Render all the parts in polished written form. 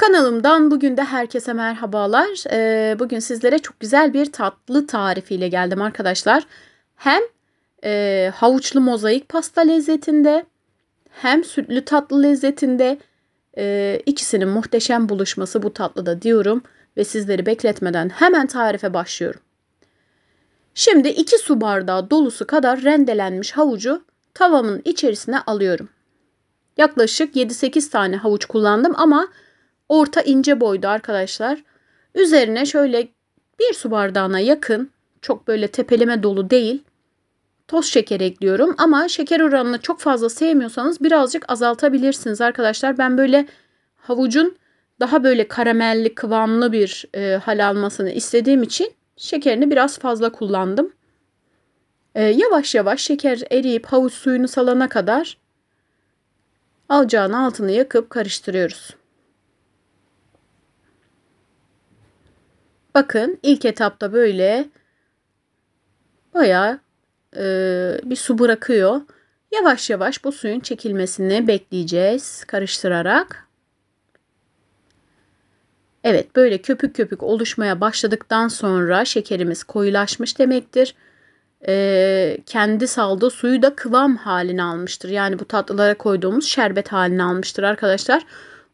Kanalımdan bugün de herkese merhabalar. Bugün sizlere çok güzel bir tatlı tarifiyle geldim arkadaşlar. Hem havuçlu mozaik pasta lezzetinde hem sütlü tatlı lezzetinde ikisinin muhteşem buluşması bu tatlıda diyorum. Ve sizleri bekletmeden hemen tarife başlıyorum. Şimdi 2 su bardağı dolusu kadar rendelenmiş havucu tavamın içerisine alıyorum. Yaklaşık 7-8 tane havuç kullandım ama orta ince boyda arkadaşlar. Üzerine şöyle 1 su bardağına yakın, çok böyle tepeleme dolu değil, toz şeker ekliyorum. Ama şeker oranını çok fazla sevmiyorsanız birazcık azaltabilirsiniz arkadaşlar. Ben böyle havucun daha böyle karamelli kıvamlı bir hal almasını istediğim için şekerini biraz fazla kullandım. Yavaş yavaş şeker eriyip havuç suyunu salana kadar ocağın altını yakıp karıştırıyoruz. Bakın ilk etapta böyle bayağı bir su bırakıyor. Yavaş yavaş bu suyun çekilmesini bekleyeceğiz karıştırarak. Evet, böyle köpük köpük oluşmaya başladıktan sonra şekerimiz koyulaşmış demektir. Kendi saldığı suyu da kıvam halini almıştır. Yani bu tatlılara koyduğumuz şerbet halini almıştır arkadaşlar.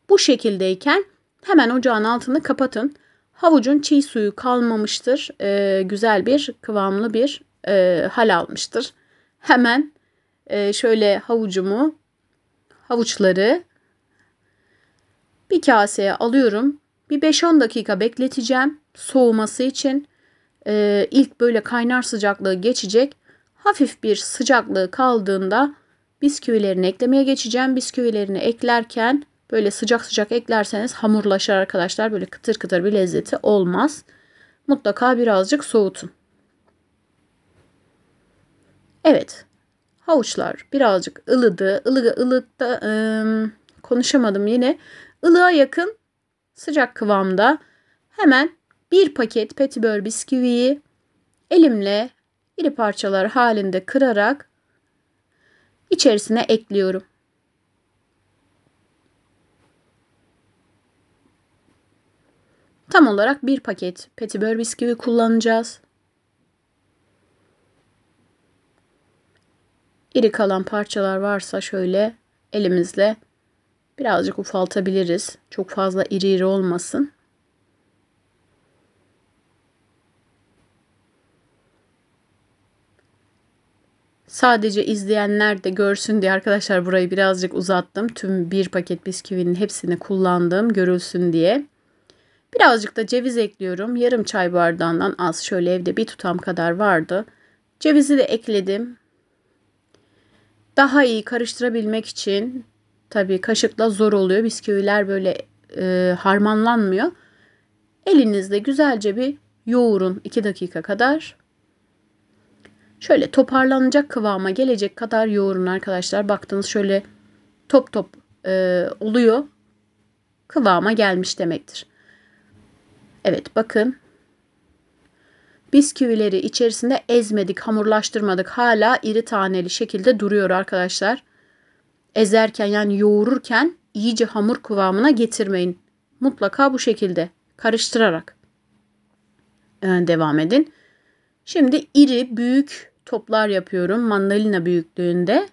Bu şekildeyken hemen ocağın altını kapatın. Havucun çiğ suyu kalmamıştır. Güzel bir kıvamlı bir hal almıştır. Hemen şöyle havuçları bir kaseye alıyorum. Bir 5-10 dakika bekleteceğim soğuması için. İlk böyle kaynar sıcaklığı geçecek. Hafif bir sıcaklığı kaldığında bisküvilerini eklemeye geçeceğim. Bisküvilerini eklerken böyle sıcak sıcak eklerseniz hamurlaşır arkadaşlar. Böyle kıtır kıtır bir lezzeti olmaz. Mutlaka birazcık soğutun. Evet. Havuçlar birazcık ılıdı. Ilıkta konuşamadım yine. Ilığa yakın sıcak kıvamda hemen bir paket petibör bisküviyi elimle iri parçalar halinde kırarak içerisine ekliyorum. Tam olarak bir paket petibör bisküvi kullanacağız. İri kalan parçalar varsa şöyle elimizle birazcık ufaltabiliriz. Çok fazla iri olmasın. Sadece izleyenler de görsün diye arkadaşlar burayı birazcık uzattım. Tüm bir paket bisküvinin hepsini kullandım görülsün diye. Birazcık da ceviz ekliyorum. Yarım çay bardağından az, şöyle evde bir tutam kadar vardı. Cevizi de ekledim. Daha iyi karıştırabilmek için tabii kaşıkla zor oluyor. Bisküviler böyle harmanlanmıyor. Elinizle güzelce bir yoğurun 2 dakika kadar. Şöyle toparlanacak kıvama gelecek kadar yoğurun arkadaşlar. Baktınız şöyle top top oluyor. Kıvama gelmiş demektir. Evet, bakın. Bisküvileri içerisinde ezmedik, hamurlaştırmadık. Hala iri taneli şekilde duruyor arkadaşlar. Ezerken yani yoğururken iyice hamur kıvamına getirmeyin. Mutlaka bu şekilde karıştırarak devam edin. Şimdi iri büyük toplar yapıyorum. Mandalina büyüklüğünde.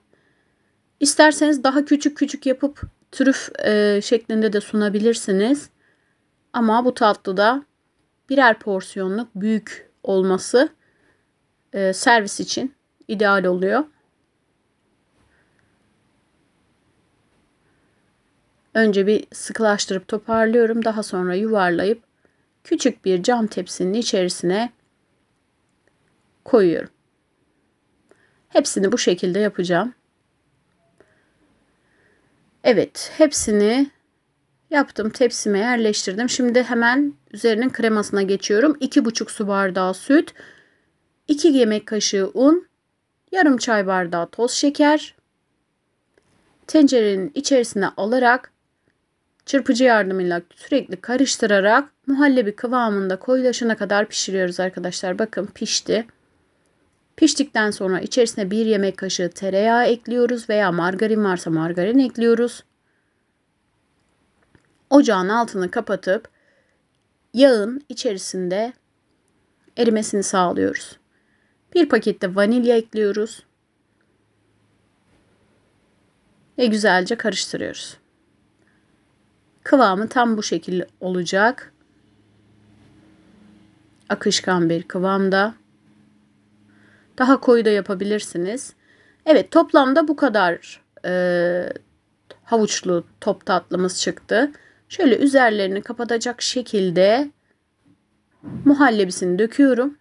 İsterseniz daha küçük küçük yapıp trüf şeklinde de sunabilirsiniz. Ama bu tatlıda birer porsiyonluk büyük olması servis için ideal oluyor. Önce bir sıkılaştırıp toparlıyorum. Daha sonra yuvarlayıp küçük bir cam tepsinin içerisine koyuyorum. Hepsini bu şekilde yapacağım. Evet, hepsini yaptım. Tepsime yerleştirdim. Şimdi hemen üzerinin kremasına geçiyorum. 2,5 su bardağı süt, 2 yemek kaşığı un, yarım çay bardağı toz şeker. Tencerenin içerisine alarak çırpıcı yardımıyla sürekli karıştırarak muhallebi kıvamında koyulaşana kadar pişiriyoruz arkadaşlar. Bakın pişti. Piştikten sonra içerisine 1 yemek kaşığı tereyağı ekliyoruz veya margarin varsa margarin ekliyoruz. ocağın altını kapatıp yağın içerisinde erimesini sağlıyoruz. Bir pakette vanilya ekliyoruz ve güzelce karıştırıyoruz. Kıvamı tam bu şekilde olacak. Akışkan bir kıvamda. Daha koyu da yapabilirsiniz. Evet, toplamda bu kadar havuçlu top tatlımız çıktı. Şöyle üzerlerini kapatacak şekilde muhallebisini döküyorum.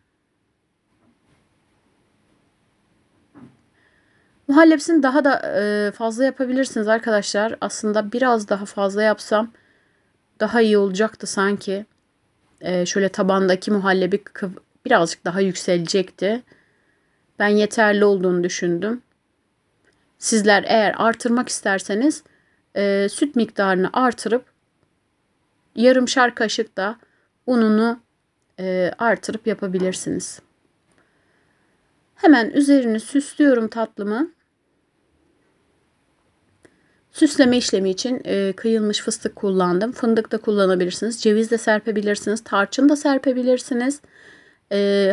Muhallebisini daha da fazla yapabilirsiniz arkadaşlar. Aslında biraz daha fazla yapsam daha iyi olacaktı sanki. Şöyle tabandaki muhallebi birazcık daha yükselecekti. Ben yeterli olduğunu düşündüm. Sizler eğer artırmak isterseniz süt miktarını artırıp yarımşar kaşık da ununu artırıp yapabilirsiniz. Hemen üzerini süslüyorum tatlımı. Süsleme işlemi için kıyılmış fıstık kullandım. Fındık da kullanabilirsiniz. Ceviz de serpebilirsiniz. Tarçın da serpebilirsiniz.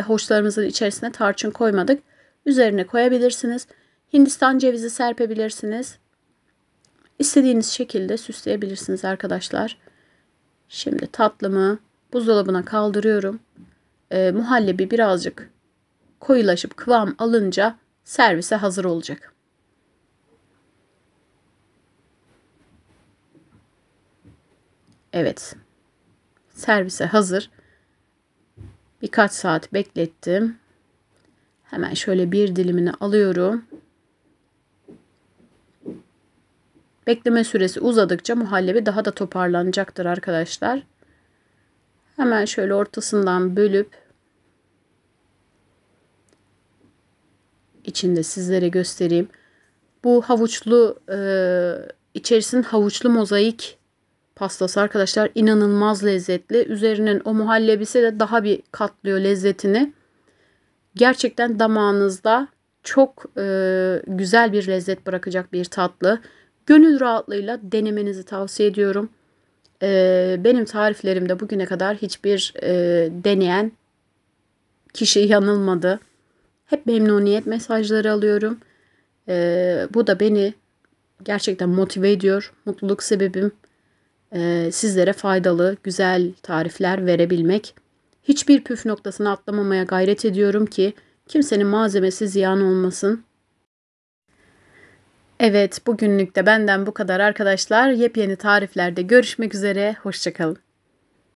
Havuçlarımızın içerisine tarçın koymadık. Üzerine koyabilirsiniz. Hindistan cevizi serpebilirsiniz. İstediğiniz şekilde süsleyebilirsiniz arkadaşlar. Şimdi tatlımı buzdolabına kaldırıyorum. Muhallebi birazcık koyulaşıp kıvam alınca servise hazır olacak. Evet. Servise hazır. Birkaç saat beklettim. Hemen şöyle bir dilimini alıyorum. Bekleme süresi uzadıkça muhallebi daha da toparlanacaktır arkadaşlar. Hemen şöyle ortasından bölüp içinde sizlere göstereyim. Bu havuçlu içerisinin havuçlu mozaik pastası arkadaşlar inanılmaz lezzetli. Üzerinin o muhallebisi de daha bir katlıyor lezzetini. Gerçekten damağınızda çok güzel bir lezzet bırakacak bir tatlı. Gönül rahatlığıyla denemenizi tavsiye ediyorum. Benim tariflerimde bugüne kadar hiçbir deneyen kişi yanılmadı. Hep memnuniyet mesajları alıyorum. Bu da beni gerçekten motive ediyor. Mutluluk sebebim sizlere faydalı, güzel tarifler verebilmek. Hiçbir püf noktasını atlamamaya gayret ediyorum ki kimsenin malzemesi ziyan olmasın. Evet, bugünlük de benden bu kadar arkadaşlar. Yepyeni tariflerde görüşmek üzere. Hoşça kalın.